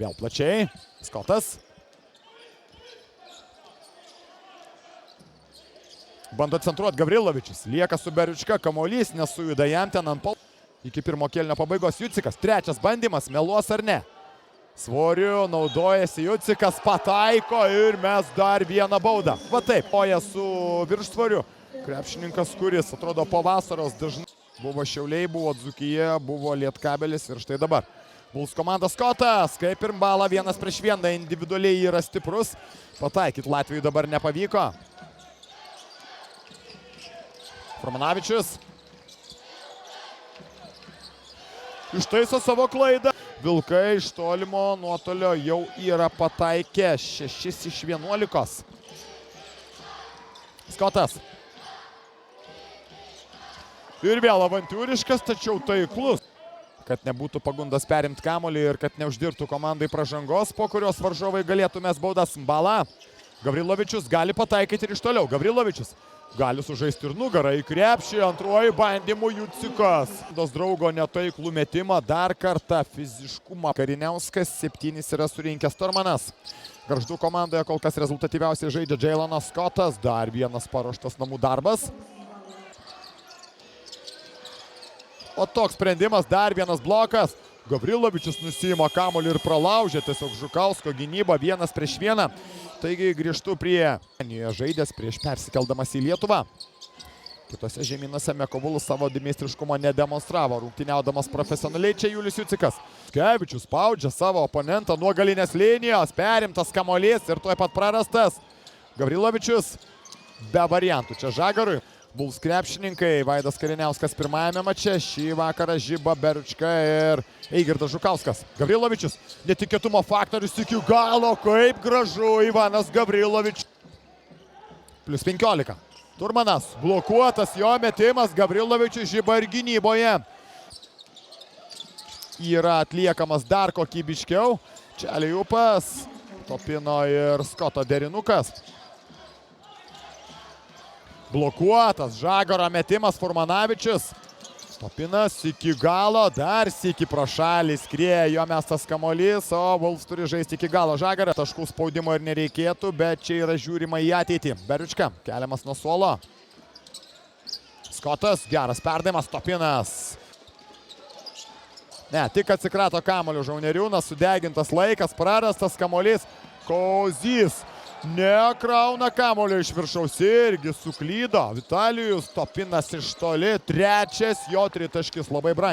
Vėl plačiai. Skotas. Bando centruoti Gavrilovičius. Lieka su Beriučka. Kamuolys nesujuda jam ten ant pol. Iki pirmo kėlinio pabaigos Jucikas. Trečias bandymas. Meluos ar ne? Svoriu naudojasi Jucikas. Pataiko ir mes dar vieną baudą. Va taip. Oja su viršsvoriu. Krepšininkas, kuris atrodo po vasaros dažnai. Buvo Šiauliai, buvo Dzūkija, buvo Lietkabelis ir štai dabar. Bulls komanda Skotas. Kaip ir balą 1-1. Individualiai yra stiprus. Pataikyt Latvijai dabar nepavyko. Furmanavičius ištaiso savo klaidą. Vilkai iš tolimo nuotolio jau yra pataikę 6 iš 11. Skotas. Ir vėl avantiūriškas, tačiau taiklus. Kad nebūtų pagundas perimti kamuolį ir kad neuždirbtų komandai pražangos, po kurios varžovai galėtų mes baudas. Bala. Gavrilovičius gali pataikyti ir iš toliau. Gavrilovičius gali sužaisti ir nugarą į krepšį. Antruoju bandymu Jucikas. Dos draugo netaiklų metimą. Dar kartą fiziškumą. Kariniauskas 7 yra surinkęs Tormanas. Gargždų komandoje kol kas rezultatyviausiai žaidžia Jailonas Skotas. Dar vienas paruoštas namų darbas. O toks sprendimas, dar vienas blokas. Gavrilovičius nusiima kamuolį ir pralaužė tiesiog Žukausko gynybą 1-1. Taigi grįžtu prie žaidęs prieš persikeldamas į Lietuvą. Kitose žemynuose Mekovulis savo meistriškumo nedemonstravo, rungtyniaudamas profesionaliai. Čia Julius Jucikas. Kevičius spaudžia savo oponentą nuo galinės linijos. Perimtas kamuolys ir tuoj pat prarastas. Gavrilovičius be variantų. Čia Žagarui. Bulls krepšininkai, Vaidas Kariniauskas pirmajame mače, šį vakarą Žiba, Beriučka ir Eigirdas Žukauskas. Gavrilovičius, netikėtumo faktorius iki galo, kaip gražu Ivanas Gavrilovičius. Plius 15. Turmanas, blokuotas jo metimas, Gavrilovičius Žiba ir gynyboje. Yra atliekamas dar kokybiškiau. Čia Aliupas, Topino ir Skoto derinukas. Blokuotas Žagaro metimas Furmanavičius. Topinas iki galo, dar sykį pro šalį skrieja jo mestas kamuolys, o Bulls turi žaisti iki galo. Žagarą taškų spaudimo ir nereikėtų, bet čia yra žiūrima į ateitį. Beriučka keliamas nuo suolo. Skotas, geras perdavimas, Topinas. Ne, tik atsikrato kamuolio Žauneriūnas, sudegintas laikas, prarastas kamuolys. Kozys nekrauna kamuolio iš viršaus, irgi suklydo. Vitalijus Topinas iš toli, trečias jo tritaškis labai brangiai.